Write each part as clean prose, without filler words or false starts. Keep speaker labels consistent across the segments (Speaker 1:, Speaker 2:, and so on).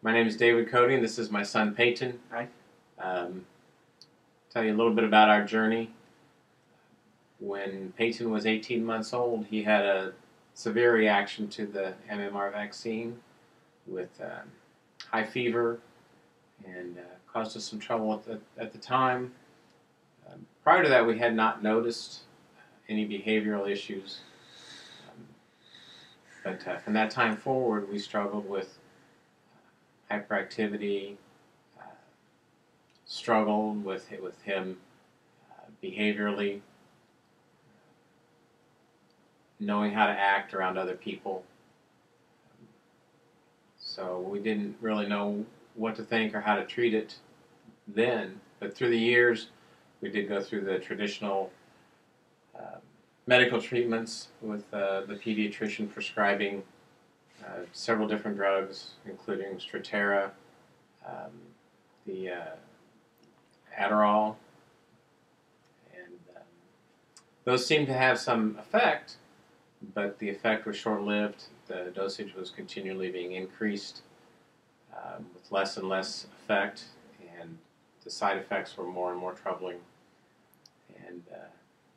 Speaker 1: My name is David Cody, and this is my son Peyton.
Speaker 2: Hi.
Speaker 1: Tell you a little bit about our journey. When Peyton was 18 months old, he had a severe reaction to the MMR vaccine with high fever and caused us some trouble at the time. Prior to that, we had not noticed any behavioral issues. But from that time forward, we struggled with hyperactivity, struggled with him behaviorally, knowing how to act around other people. So we didn't really know what to think or how to treat it then. But through the years, we did go through the traditional medical treatments with the pediatrician prescribing several different drugs, including Strattera, the Addreal, and those seemed to have some effect, but the effect was short-lived. The dosage was continually being increased with less and less effect, and the side effects were more and more troubling. And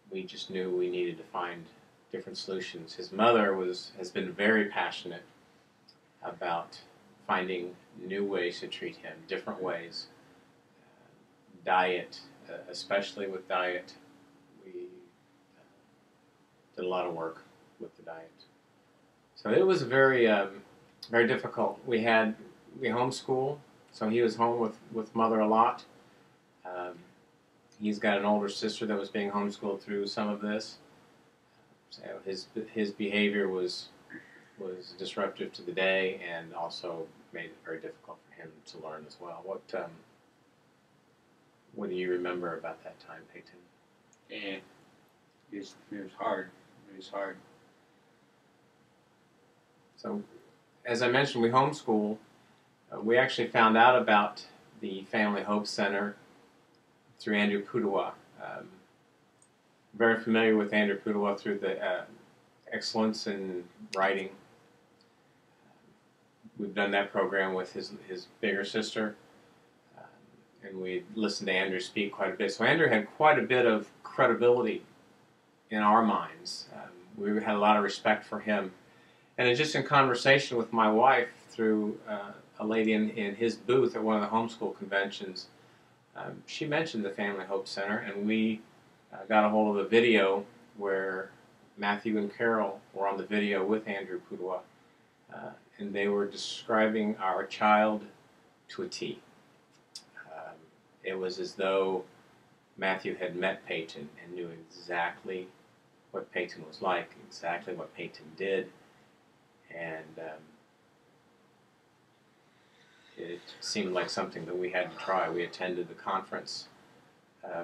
Speaker 1: we just knew we needed to find different solutions. His mother has been very passionate about finding new ways to treat him, different ways. Diet, especially with diet, we did a lot of work with the diet. So it was very, very difficult. We homeschool, so he was home with mother a lot. He's got an older sister that was being homeschooled through some of this. So his behavior was disruptive to the day, and also made it very difficult for him to learn as well. What do you remember about that time, Payton?
Speaker 2: And it was hard. It was hard.
Speaker 1: So, as I mentioned, we homeschool. We actually found out about the Family Hope Center through Andrew Pudawa. Very familiar with Andrew Pudawa through the excellence in writing. We've done that program with his bigger sister, and we listened to Andrew speak quite a bit. So Andrew had quite a bit of credibility in our minds. We had a lot of respect for him. And just in conversation with my wife through a lady in his booth at one of the homeschool conventions, she mentioned the Family Hope Center, and we got a hold of a video where Matthew and Carol were on the video with Andrew Pudawa, and they were describing our child to a T. It was as though Matthew had met Peyton and knew exactly what Peyton was like, exactly what Peyton did, and it seemed like something that we had to try. We attended the conference.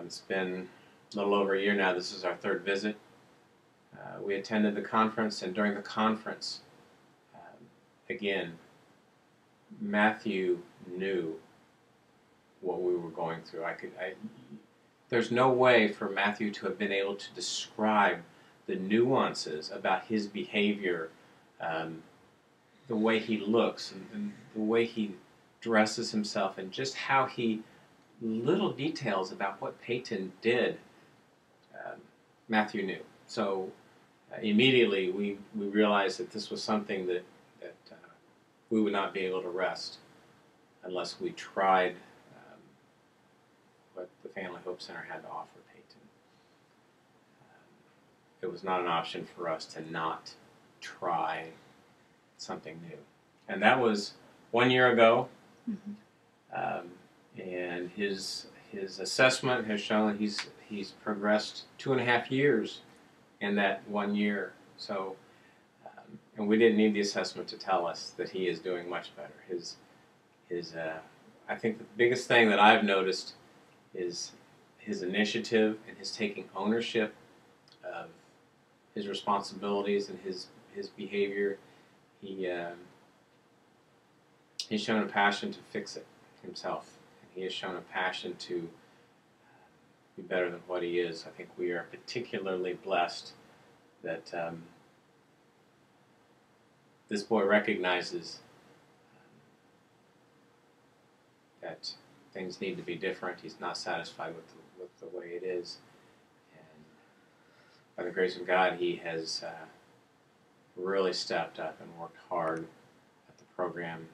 Speaker 1: It's been a little over a year now. This is our third visit. We attended the conference, and during the conference, again, Matthew knew what we were going through. There's no way for Matthew to have been able to describe the nuances about his behavior, the way he looks, and the way he dresses himself, and just how little details about what Peyton did, Matthew knew. So immediately we realized that this was something that we would not be able to rest unless we tried what the Family Hope Center had to offer Peyton. It was not an option for us to not try something new. And that was 1 year ago. Mm-hmm. And his assessment has shown he's progressed 2.5 years in that 1 year. So, and we didn't need the assessment to tell us that he is doing much better. I think the biggest thing that I've noticed is his initiative and his taking ownership of his responsibilities and his behavior. He's shown a passion to fix it himself. He has shown a passion to be better than what he is. I think we are particularly blessed that this boy recognizes that things need to be different. He's not satisfied with the way it is. And by the grace of God, he has really stepped up and worked hard at the program and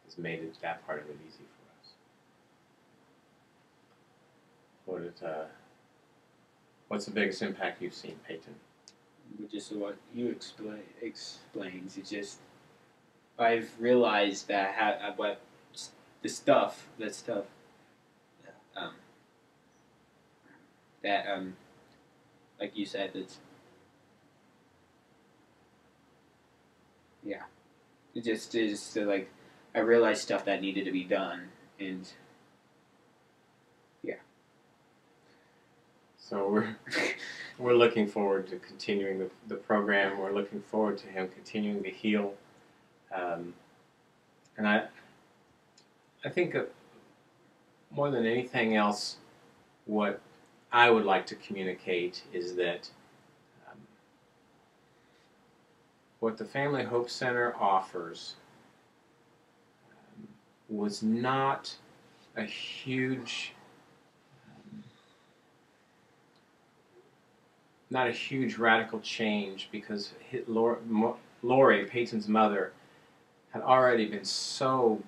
Speaker 1: has made that part of it easy for us. What's the biggest impact you've seen, Peyton?
Speaker 2: Just what you explains. It's just I've realized that what that stuff like you said, it's yeah. It just like I realized stuff that needed to be done, and yeah.
Speaker 1: So we're looking forward to continuing the program. We're looking forward to him continuing to heal, and I think more than anything else, what I would like to communicate is that what the Family Hope Center offers was not a huge radical change, because Lori, Peyton's mother, had already been so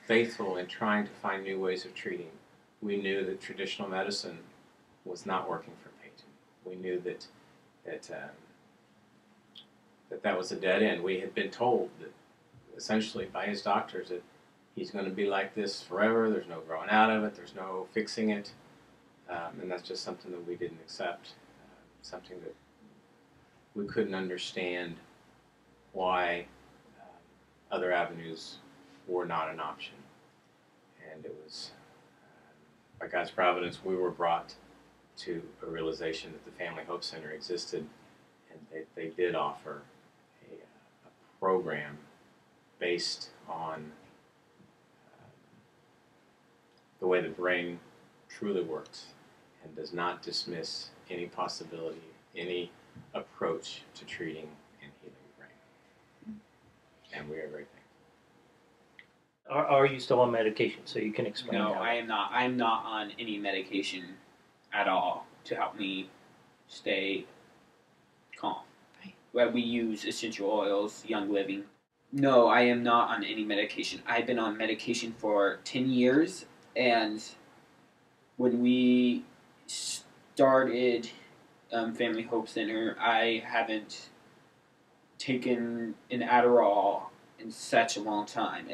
Speaker 1: faithful in trying to find new ways of treating. We knew that traditional medicine was not working for Peyton. We knew that that was a dead end. We had been told that essentially by his doctors that he's going to be like this forever. There's no growing out of it. There's no fixing it. And that's just something that we didn't accept. Something that we couldn't understand why other avenues were not an option. And it was, by God's providence, we were brought to a realization that the Family Hope Center existed, and they did offer a program based on the way the brain truly works and does not dismiss any possibility, any approach to treating and healing the brain. And we are very thankful.
Speaker 3: Are you still on medication? So you can explain.
Speaker 2: No, I am not. I'm not on any medication at all to help me stay calm. Well, we use essential oils, Young Living. No, I am not on any medication. I've been on medication for 10 years, and when we started Family Hope Center, I haven't taken an Addreal in such a long time.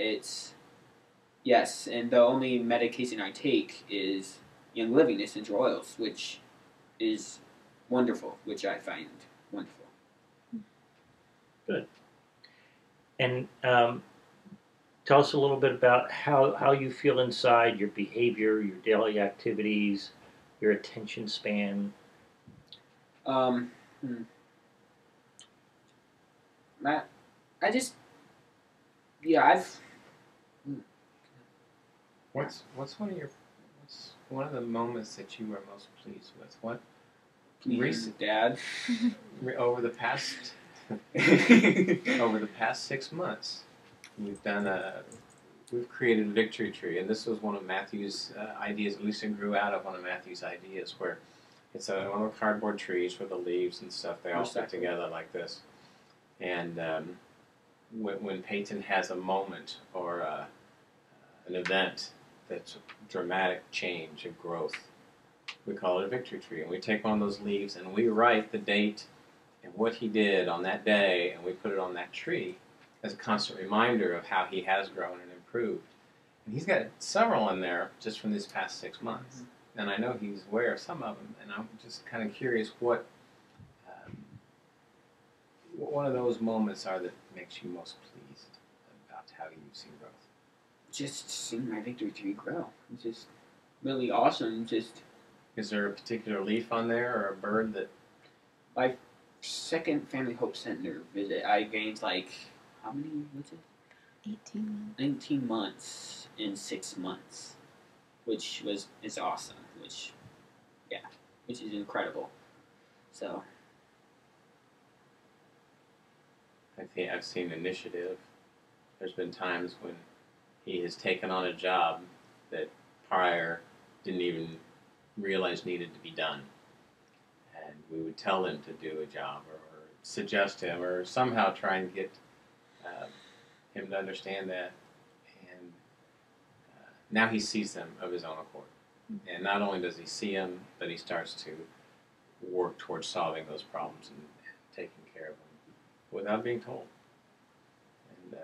Speaker 2: Yes, and the only medication I take is Young Living essential oils, which is wonderful, which I find wonderful.
Speaker 3: Good. And tell us a little bit about how you feel inside, your behavior, your daily activities, your attention span.
Speaker 2: Matt,
Speaker 1: What's one of the moments that you were most pleased with? What
Speaker 2: recent Dad
Speaker 1: over the past 6 months, we've created a victory tree, and this was one of Matthew's ideas. At least it grew out of one of Matthew's ideas, where it's one of the cardboard trees with the leaves and stuff. They all stick together like this, and when Peyton has a moment or an event that's a dramatic change, a growth, we call it a victory tree, and we take one of those leaves and we write the date and what he did on that day, and we put it on that tree as a constant reminder of how he has grown and improved. And he's got several in there just from these past 6 months. Mm-hmm. And I know he's aware of some of them, and I'm just kind of curious what one of those moments are that makes you most pleased about how you've seen growth.
Speaker 2: Just seeing my victory tree grow. It's just really awesome.
Speaker 1: Is there a particular leaf on there or a bird that...
Speaker 2: My second Family Hope Center visit, I gained how many, what's it?
Speaker 4: 18 months.
Speaker 2: 19 months in 6 months, which is awesome, which is incredible. So.
Speaker 1: I've seen initiative. There's been times when he has taken on a job that prior didn't even realize needed to be done. And we would tell him to do a job or suggest him or somehow try and get him to understand that. And now he sees them of his own accord. And not only does he see them, but he starts to work towards solving those problems and taking care of them without being told. And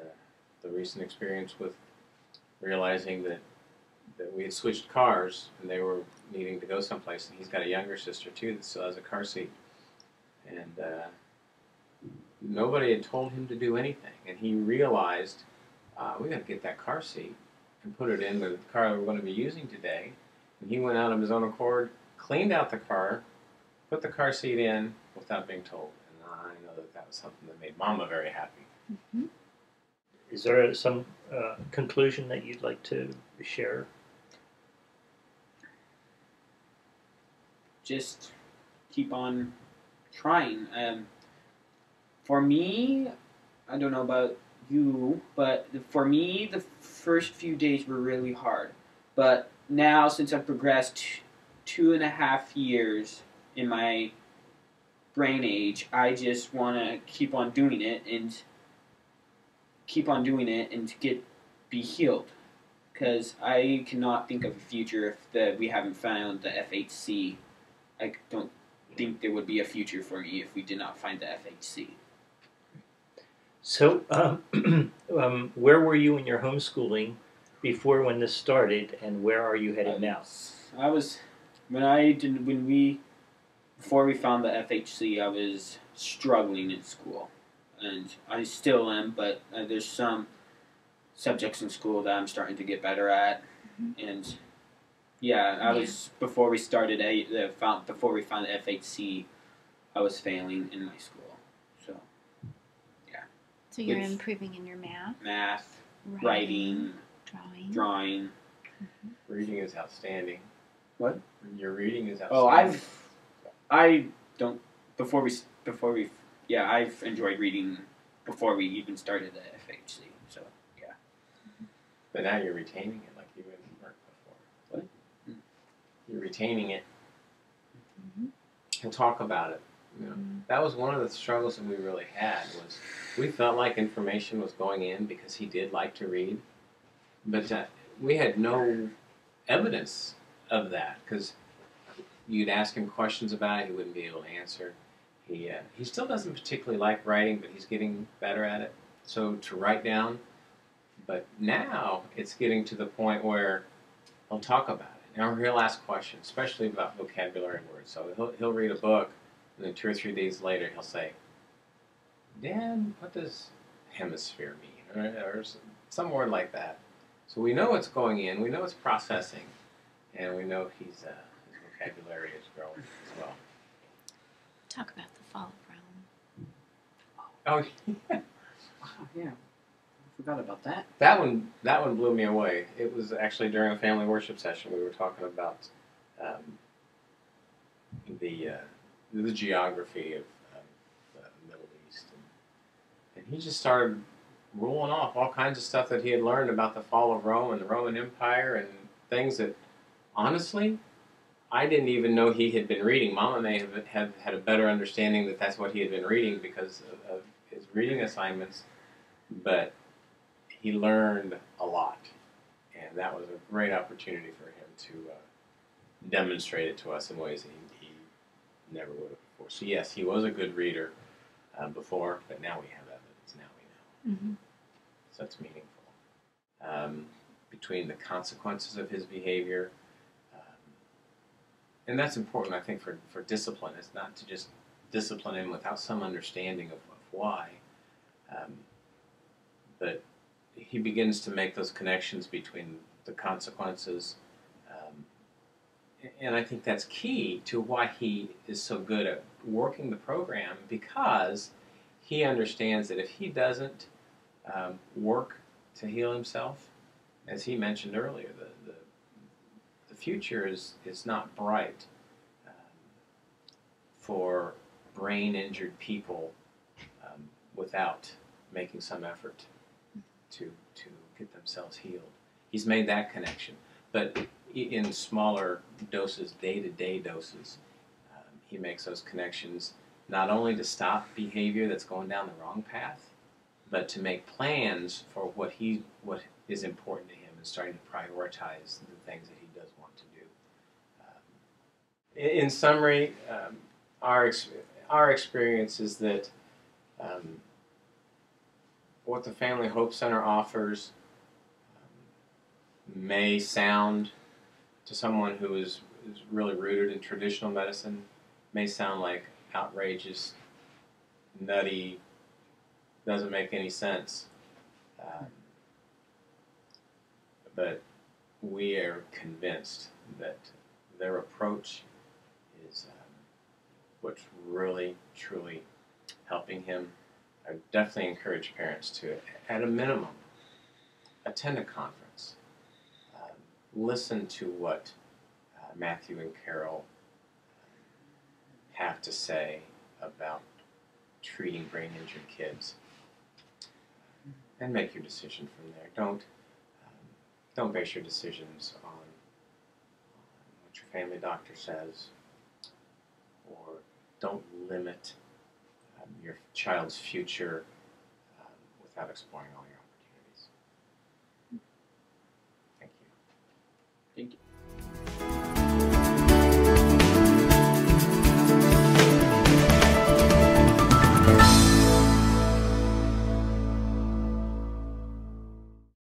Speaker 1: the recent experience with realizing that we had switched cars and they were needing to go someplace, and he's got a younger sister too that still has a car seat. And nobody had told him to do anything. And he realized, we got to get that car seat and put it in the car we're going to be using today. And he went out of his own accord, cleaned out the car, put the car seat in without being told. And I know that that was something that made Mama very happy.
Speaker 4: Mm-hmm.
Speaker 3: Is there some conclusion that you'd like to share?
Speaker 2: Just keep on trying. For me, I don't know about you, but for me, the first few days were really hard. But now, since I've progressed 2.5 years in my brain age, I just want to keep on doing it and be healed. Because I cannot think of a future if we haven't found the FHC. I don't think there would be a future for me if we did not find the FHC.
Speaker 3: So, where were you in your homeschooling before when this started, and where are you headed now?
Speaker 2: Before we found the FHC, I was struggling in school, and I still am. But there's some subjects in school that I'm starting to get better at, and yeah, before we found the FHC, I was failing in my school.
Speaker 4: So you're improving in your math,
Speaker 2: writing, drawing.
Speaker 4: Mm-hmm.
Speaker 1: Reading is outstanding.
Speaker 2: What?
Speaker 1: Your reading is outstanding.
Speaker 2: I've enjoyed reading before we even started the FHC. So yeah.
Speaker 1: But now you're retaining it like you weren't before.
Speaker 2: What?
Speaker 1: You're retaining it.
Speaker 4: Mm-hmm.
Speaker 1: And talk about it. You know, that was one of the struggles that we really had. Was we felt like information was going in because he did like to read, but we had no evidence of that because you'd ask him questions about it, he wouldn't be able to answer. He still doesn't particularly like writing, but he's getting better at it. So to write down, but now it's getting to the point where he'll talk about it. Now he'll ask questions, especially about vocabulary words. So he'll read a book. And then 2 or 3 days later, he'll say, "Dad, what does hemisphere mean?" Or some word like that. So we know it's going in, we know it's processing, and we know his vocabulary is growing as well.
Speaker 4: Talk about the fall of
Speaker 1: Oh,
Speaker 4: Rome.
Speaker 1: yeah.
Speaker 2: Oh, yeah. I forgot about that.
Speaker 1: That one blew me away. It was actually during a family worship session. We were talking about the geography of the Middle East, and he just started rolling off all kinds of stuff that he had learned about the fall of Rome and the Roman Empire and things that, honestly, I didn't even know he had been reading. Mama may have had a better understanding that that's what he had been reading because of his reading assignments, but he learned a lot, and that was a great opportunity for him to demonstrate it to us in ways that he never would have before. So yes, he was a good reader before, but now we have evidence. Now we know.
Speaker 4: Mm-hmm.
Speaker 1: So that's meaningful. Between the consequences of his behavior, and that's important, I think, for discipline. It's not to just discipline him without some understanding of why, but he begins to make those connections between the consequences. And I think that's key to why he is so good at working the program, because he understands that if he doesn't work to heal himself, as he mentioned earlier, the future is not bright for brain-injured people without making some effort to get themselves healed. He's made that connection. But in smaller doses, day-to-day doses, he makes those connections not only to stop behavior that's going down the wrong path, but to make plans for what is important to him and starting to prioritize the things that he does want to do. In summary, our experience is that what the Family Hope Center offers may sound, to someone who is really rooted in traditional medicine, may sound like outrageous, nutty, doesn't make any sense. But we are convinced that their approach is what's really, truly helping him. I definitely encourage parents to, at a minimum, attend a conference. Listen to what Matthew and Carol have to say about treating brain-injured kids, and make your decision from there. Don't base your decisions on what your family doctor says, or don't limit your child's future without exploring all